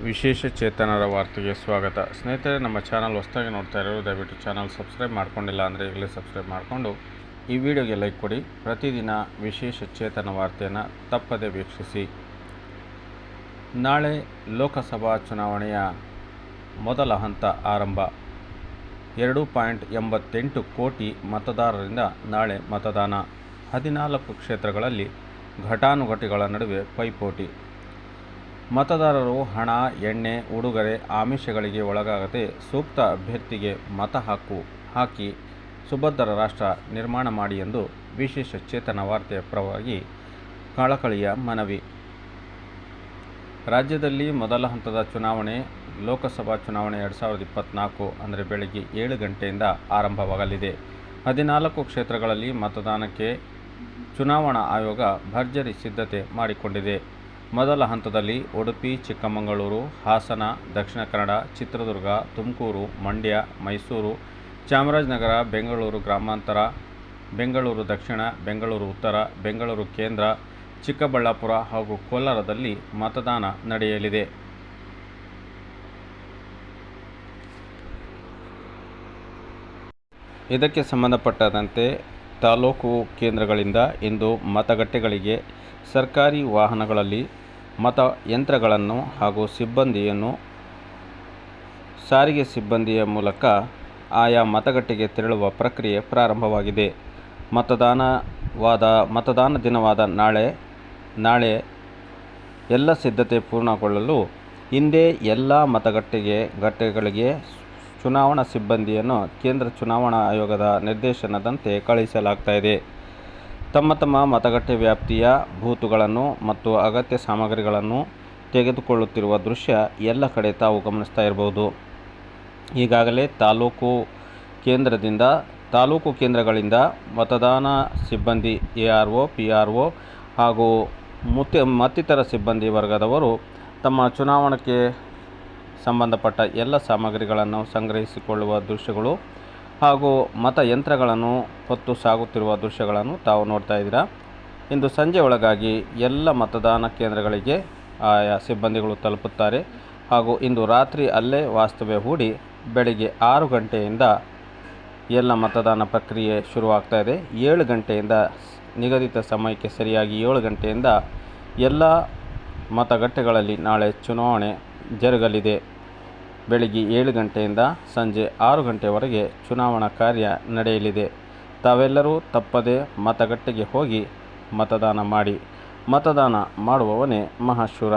ವಿಶೇಷ ಚೇತನರ ವಾರ್ತೆಗೆ ಸ್ವಾಗತ. ಸ್ನೇಹಿತರೆ, ನಮ್ಮ ಚಾನಲ್ ಹೊಸದಾಗಿ ನೋಡ್ತಾ ಇರೋರು ದಯವಿಟ್ಟು ಚಾನಲ್ ಸಬ್ಸ್ಕ್ರೈಬ್ ಮಾಡ್ಕೊಂಡಿಲ್ಲ ಅಂದರೆ ಈಗಲೇ ಸಬ್ಸ್ಕ್ರೈಬ್ ಮಾಡಿಕೊಂಡು ಈ ವಿಡಿಯೋಗೆ ಲೈಕ್ ಕೊಡಿ. ಪ್ರತಿದಿನ ವಿಶೇಷ ಚೇತನ ವಾರ್ತೆಯನ್ನು ತಪ್ಪದೆ ವೀಕ್ಷಿಸಿ. ನಾಳೆ ಲೋಕಸಭಾ ಚುನಾವಣೆಯ ಮೊದಲ ಹಂತ ಆರಂಭ. 2.88 ಕೋಟಿ ಮತದಾರರಿಂದ ನಾಳೆ ಮತದಾನ. 14 ಕ್ಷೇತ್ರಗಳಲ್ಲಿ ಘಟಾನುಘಟಿಗಳ ನಡುವೆ ಪೈಪೋಟಿ. ಮತದಾರರು ಹಣ, ಎಣ್ಣೆ, ಉಡುಗೊರೆ, ಆಮಿಷಗಳಿಗೆ ಒಳಗಾಗದೆ ಸೂಕ್ತ ಅಭ್ಯರ್ಥಿಗೆ ಮತ ಹಾಕಿ ಸುಭದ್ರ ರಾಷ್ಟ್ರ ನಿರ್ಮಾಣ ಮಾಡಿ ಎಂದು ವಿಶೇಷ ಚೇತನ ವಾರ್ತೆಯ ಪರವಾಗಿ ಕಳಕಳಿಯ ಮನವಿ. ರಾಜ್ಯದಲ್ಲಿ ಮೊದಲ ಹಂತದ ಚುನಾವಣೆ ಲೋಕಸಭಾ ಚುನಾವಣೆ 2024 ಅಂದರೆ ಬೆಳಗ್ಗೆ 7 ಗಂಟೆಯಿಂದ ಆರಂಭವಾಗಲಿದೆ. 14 ಕ್ಷೇತ್ರಗಳಲ್ಲಿ ಮತದಾನಕ್ಕೆ ಚುನಾವಣಾ ಆಯೋಗ ಭರ್ಜರಿ ಸಿದ್ಧತೆ ಮಾಡಿಕೊಂಡಿದೆ. ಮೊದಲ ಹಂತದಲ್ಲಿ ಉಡುಪಿ, ಚಿಕ್ಕಮಗಳೂರು, ಹಾಸನ, ದಕ್ಷಿಣ ಕನ್ನಡ, ಚಿತ್ರದುರ್ಗ, ತುಮಕೂರು, ಮಂಡ್ಯ, ಮೈಸೂರು, ಚಾಮರಾಜನಗರ, ಬೆಂಗಳೂರು ಗ್ರಾಮಾಂತರ, ಬೆಂಗಳೂರು ದಕ್ಷಿಣ, ಬೆಂಗಳೂರು ಉತ್ತರ, ಬೆಂಗಳೂರು ಕೇಂದ್ರ, ಚಿಕ್ಕಬಳ್ಳಾಪುರ ಹಾಗೂ ಕೋಲಾರದಲ್ಲಿ ಮತದಾನ ನಡೆಯಲಿದೆ. ಇದಕ್ಕೆ ಸಂಬಂಧಪಟ್ಟಂತೆ ತಾಲೂಕು ಕೇಂದ್ರಗಳಿಂದ ಇಂದು ಮತಗಟ್ಟೆಗಳಿಗೆ ಸರ್ಕಾರಿ ವಾಹನಗಳಲ್ಲಿ ಮತಯಂತ್ರಗಳನ್ನು ಹಾಗೂ ಸಿಬ್ಬಂದಿಯನ್ನು ಸಾರಿಗೆ ಸಿಬ್ಬಂದಿಯ ಮೂಲಕ ಆಯಾ ಮತಗಟ್ಟೆಗೆ ತೆರಳುವ ಪ್ರಕ್ರಿಯೆ ಪ್ರಾರಂಭವಾಗಿದೆ. ಮತದಾನ ದಿನವಾದ ನಾಳೆ ಎಲ್ಲ ಸಿದ್ಧತೆ ಪೂರ್ಣಗೊಳ್ಳಲು ಇಂದೇ ಎಲ್ಲ ಮತಗಟ್ಟೆಗಳಿಗೆ ಚುನಾವಣಾ ಸಿಬ್ಬಂದಿಯನ್ನು ಕೇಂದ್ರ ಚುನಾವಣಾ ಆಯೋಗದ ನಿರ್ದೇಶನದಂತೆ ಕಳುಹಿಸಲಾಗುತ್ತಿದೆ. ತಮ್ಮ ಮತಗಟ್ಟೆ ವ್ಯಾಪ್ತಿಯ ಬೂತುಗಳನ್ನು ಮತ್ತು ಅಗತ್ಯ ಸಾಮಗ್ರಿಗಳನ್ನು ತೆಗೆದುಕೊಳ್ಳುತ್ತಿರುವ ದೃಶ್ಯ ಎಲ್ಲ ಕಡೆ ತಾವು ಗಮನಿಸ್ತಾ ಇರಬಹುದು. ಈಗಾಗಲೇ ತಾಲೂಕು ಕೇಂದ್ರಗಳಿಂದ ಮತದಾನ ಸಿಬ್ಬಂದಿ ARO, PRO ಹಾಗೂ ಮತ್ತಿತರ ಸಿಬ್ಬಂದಿ ವರ್ಗದವರು ತಮ್ಮ ಚುನಾವಣೆಗೆ ಸಂಬಂಧಪಟ್ಟ ಎಲ್ಲ ಸಾಮಗ್ರಿಗಳನ್ನು ಸಂಗ್ರಹಿಸಿಕೊಳ್ಳುವ ದೃಶ್ಯಗಳು ಹಾಗೂ ಮತಯಂತ್ರಗಳನ್ನು ಹೊತ್ತು ಸಾಗುತ್ತಿರುವ ದೃಶ್ಯಗಳನ್ನು ತಾವು ನೋಡ್ತಾ ಇದ್ದೀರಾ. ಇಂದು ಸಂಜೆ ಒಳಗಾಗಿ ಎಲ್ಲ ಮತದಾನ ಕೇಂದ್ರಗಳಿಗೆ ಆಯಾ ಸಿಬ್ಬಂದಿಗಳು ತಲುಪುತ್ತಾರೆ ಹಾಗೂ ಇಂದು ರಾತ್ರಿ ಅಲ್ಲೇ ವಾಸ್ತವ್ಯ ಹೂಡಿ ಬೆಳಗ್ಗೆ 6 ಗಂಟೆಯಿಂದ ಎಲ್ಲ ಮತದಾನ ಪ್ರಕ್ರಿಯೆ ಶುರುವಾಗ್ತಾ ಇದೆ. 7 ಗಂಟೆಯಿಂದ ನಿಗದಿತ ಸಮಯಕ್ಕೆ ಸರಿಯಾಗಿ 7 ಗಂಟೆಯಿಂದ ಎಲ್ಲ ಮತಗಟ್ಟೆಗಳಲ್ಲಿ ನಾಳೆ ಚುನಾವಣೆ ಜರುಗಲಿದೆ. ಬೆಳಗ್ಗೆ 7 ಗಂಟೆಯಿಂದ ಸಂಜೆ 6 ಗಂಟೆವರೆಗೆ ಚುನಾವಣಾ ಕಾರ್ಯ ನಡೆಯಲಿದೆ. ತಾವೆಲ್ಲರೂ ತಪ್ಪದೆ ಮತಗಟ್ಟೆಗೆ ಹೋಗಿ ಮತದಾನ ಮಾಡಿ. ಮತದಾನ ಮಾಡುವವನೇ ಮಹಾಶೂರ.